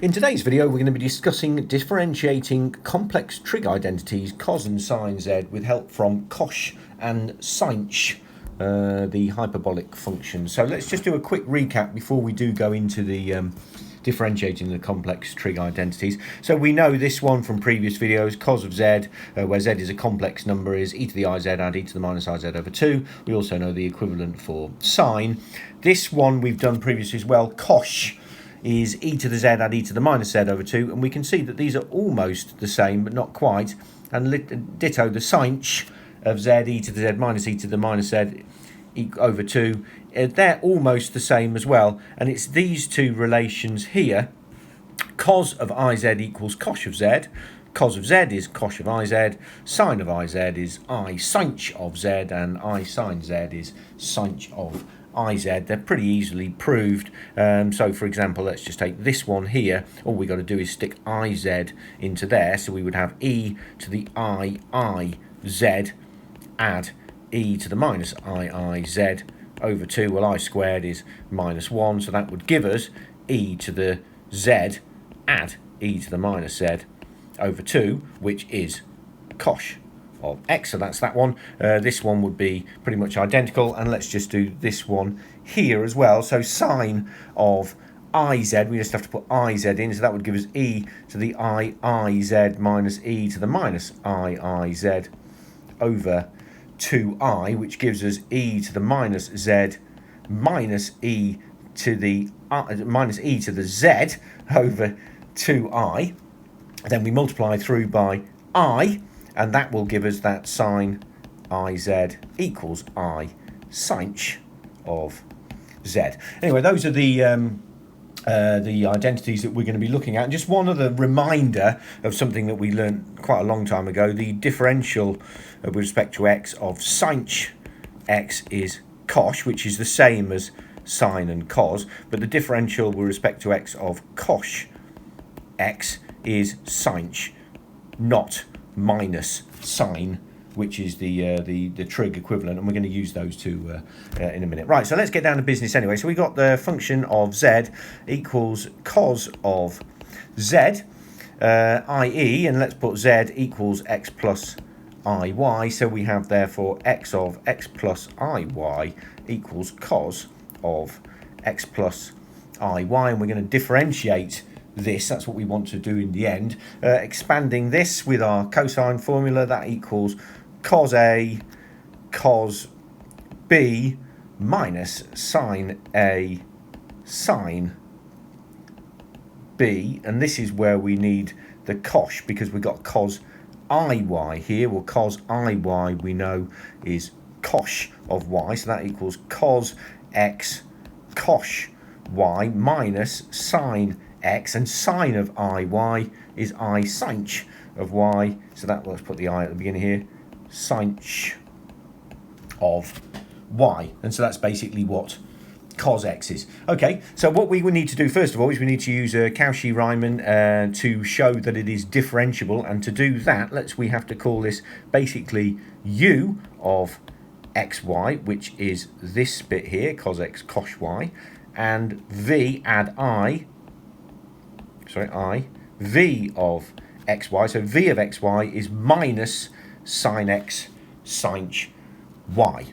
In today's video, we're going to be discussing differentiating complex trig identities cos and sin z with help from cosh and sinh, the hyperbolic function. So let's just do a quick recap before we do go into the differentiating the complex trig identities. So we know this one from previous videos, cos of z, where z is a complex number, is e to the iz add e to the minus iz over 2. We also know the equivalent for sine. This one we've done previously as well, cosh is e to the z add e to the minus z over 2, and we can see that these are almost the same but not quite, and ditto the sinh of z e to the z minus e to the minus z over 2, they're almost the same as well, and it's these two relations here. Cos of iz equals cosh of z, cos of z is cosh of iz, sine of iz is I sinh of z, and I sin z is sinh of iz. They're pretty easily proved. So for example, let's just take this one here. All we got to do is stick iz into there, so we would have e to the iz add e to the minus iiz over 2. Well, I squared is minus 1, so that would give us e to the z add e to the minus z over 2, which is cosh of x. So that's that one. This one would be pretty much identical, and let's just do this one here as well. So sine of iz, we just have to put iz in, so that would give us e to the iiz minus e to the minus iiz over 2i, which gives us e to the minus z minus e to the z over 2i. Then we multiply through by I, and that will give us that sine iz equals I sinh of z. Anyway, those are the identities that we're going to be looking at. And just one other reminder of something that we learned quite a long time ago: the differential with respect to x of sinh x is cosh, which is the same as sine and cos, but the differential with respect to x of cosh x is sinh, not minus sine, which is the trig equivalent, and we're going to use those two in a minute. Right, so let's get down to business anyway. So we got the function of z equals cos of z, i.e., and let's put z equals x plus iy. So we have therefore x of x plus iy equals cos of x plus iy, and we're going to differentiate this. That's what we want to do in the end. Expanding this with our cosine formula, that equals cos A cos B minus sine A sine B, and this is where we need the cosh, because we've got cos iy here. Well, cos iy we know is cosh of y, so that equals cos x cosh y minus sine x, and sine of iy is I sinh of y, so that, let's put the I at the beginning here, sinh of y, and so that's basically what cos x is. Okay, so what we would need to do first of all is we need to use Cauchy Riemann to show that it is differentiable, and to do that we have to call this basically u of xy, which is this bit here, cos x cosh y, and v add I v of xy, so v of xy is minus sine x sinh y.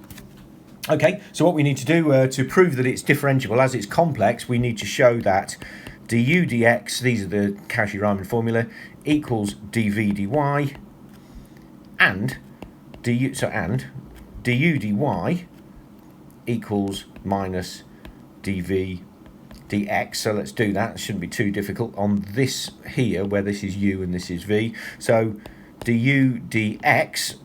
Okay, so what we need to do to prove that it's differentiable, as it's complex, we need to show that du dx, these are the Cauchy Riemann formula, equals dv dy, and du dy equals minus dv dx. So let's do that. It shouldn't be too difficult on this here, where this is u and this is v. So du dx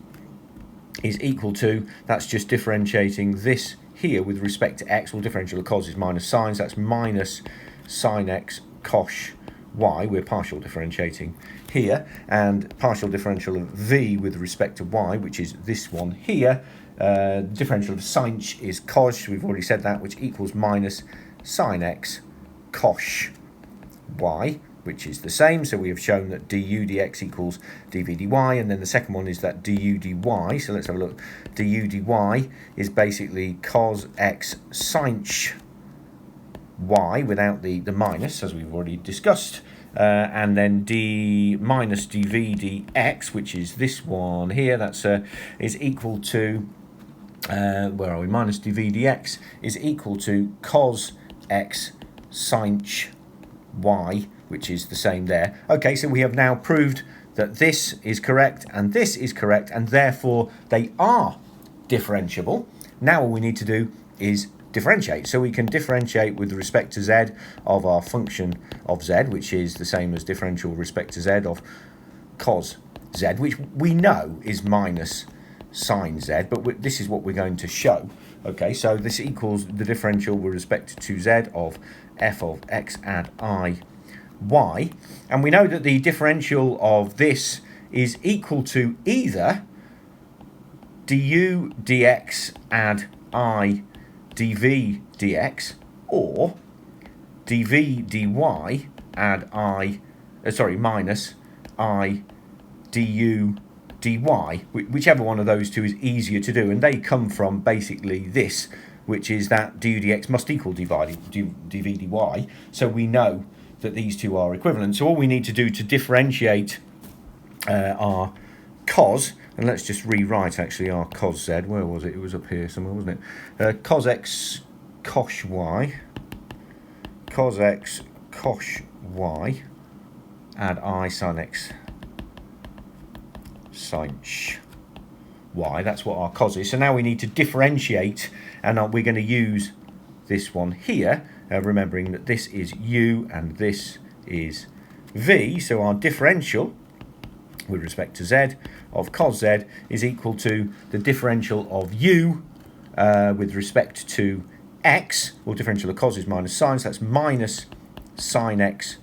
is equal to, that's just differentiating this here with respect to x. Well, differential of cos is minus sine, so that's minus sine x cosh y. We're partial differentiating here, and partial differential of v with respect to y, which is this one here. Differential of sinh is cosh, we've already said that, which equals minus sine x cosh y, which is the same. So we have shown that du dx equals dv dy, and then the second one is that du dy. So let's have a look. Du dy is basically cos x sinh y without the minus, as we've already discussed, and then d minus dv dx, which is this one here, that's is equal to, where are we, minus dv dx is equal to cos x sinh y, which is the same there. Okay, so we have now proved that this is correct and this is correct, and therefore they are differentiable. Now all we need to do is differentiate. So we can differentiate with respect to z of our function of z, which is the same as differential with respect to z of cos z, which we know is minus sine z, but this is what we're going to show. Okay, so this equals the differential with respect to z of f of x add I y, and we know that the differential of this is equal to either du dx add I dv dx or dv dy add I, minus I du dy, whichever one of those two is easier to do, and they come from basically this, which is that du dx must equal dv dy, so we know that these two are equivalent. So all we need to do to differentiate our cos, and let's just rewrite actually our cos z, where was it? It was up here somewhere, wasn't it? Cos x cosh y, cos x cosh y, add I sin x sinh y. That's what our cos is. So now we need to differentiate, and we're going to use this one here, remembering that this is u and this is v. So our differential with respect to z of cos z is equal to the differential of u with respect to x. Well, differential of cos is minus sine, so that's minus sine x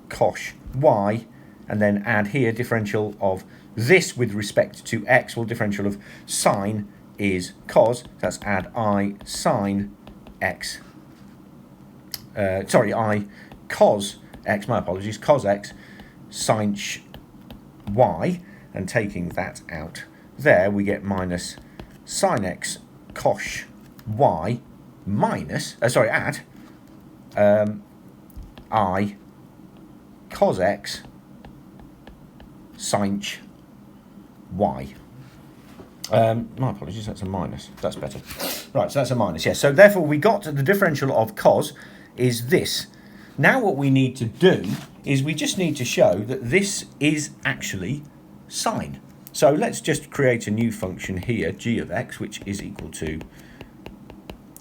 cosh y, and then add here differential of this with respect to x. Well, differential of sine is cos, that's add I sine x, I cos x, my apologies, cos x sinh y, and taking that out there we get minus sine x cosh y minus, add I cos x sinh y. My apologies, that's a minus. That's better. Right, so that's a minus, yes. So therefore we got the differential of cos is this. Now what we need to do is we just need to show that this is actually sine. So let's just create a new function here, g of x, which is equal to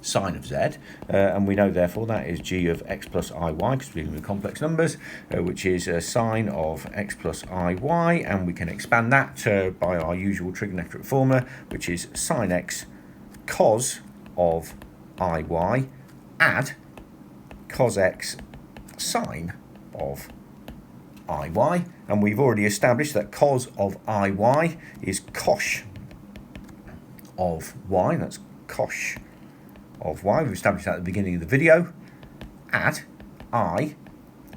sine of z, and we know therefore that is g of x plus iy, because we're dealing with complex numbers, which is sine of x plus iy, and we can expand that by our usual trigonometric formula, which is sine x cos of iy add cos x sine of iy, and we've already established that cos of iy is cosh of y, that's cosh of y, we've established that at the beginning of the video, add I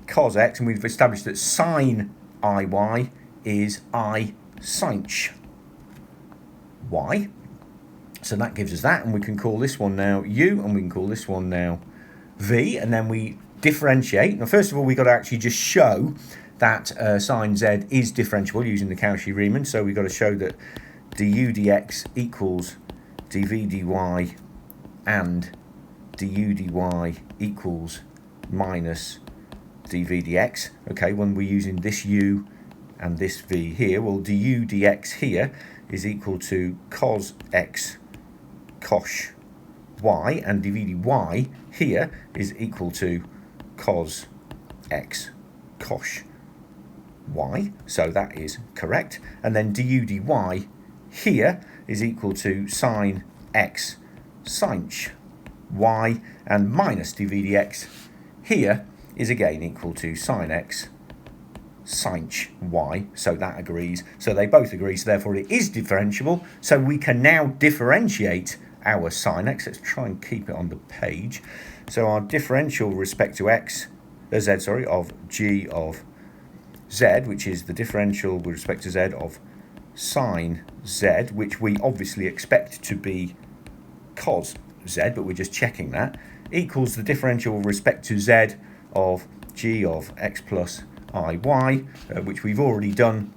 cos x, and we've established that sine iy is I sinh y. So that gives us that, and we can call this one now u, and we can call this one now v, and then we differentiate. Now first of all we've got to actually just show that sine z is differentiable using the Cauchy Riemann, so we've got to show that du dx equals dv dy and du dy equals minus dv dx. Okay, when we're using this u and this v here, well, du dx here is equal to cos x cosh y, and dv dy here is equal to cos x cosh y, so that is correct. And then du dy here is equal to sine x sinh y, and minus dv dx here is again equal to sine x sinh y, so that agrees. So they both agree, so therefore it is differentiable. So we can now differentiate our sine x. Let's try and keep it on the page. So our differential with respect to of g of z, which is the differential with respect to z of sine z, which we obviously expect to be cos z, but we're just checking that, equals the differential with respect to z of g of x plus iy, which we've already done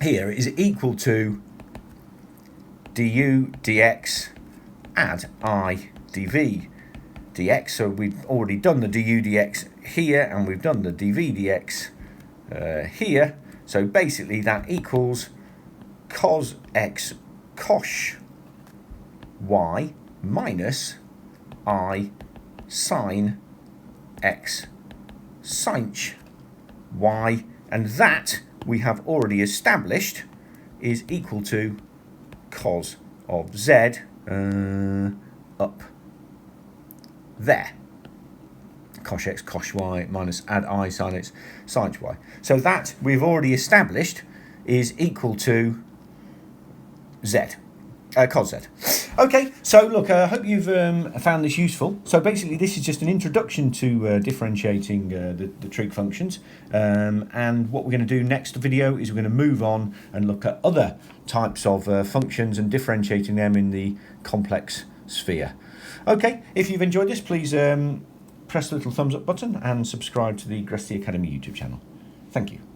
here, is equal to du dx add I dv dx. So we've already done the du dx here, and we've done the dv dx here. So basically that equals cos x cosh y minus I sin x sinh y, and that we have already established is equal to cos of z up there. Cosh x cosh y minus add I sin x sinh y. So that we've already established is equal to z, cos z. Okay, so look, I hope you've found this useful. So basically this is just an introduction to differentiating the trig functions, and what we're going to do next video is we're going to move on and look at other types of functions and differentiating them in the complex sphere. Okay, if you've enjoyed this, please press the little thumbs up button and subscribe to the Gresti Academy YouTube channel. Thank you.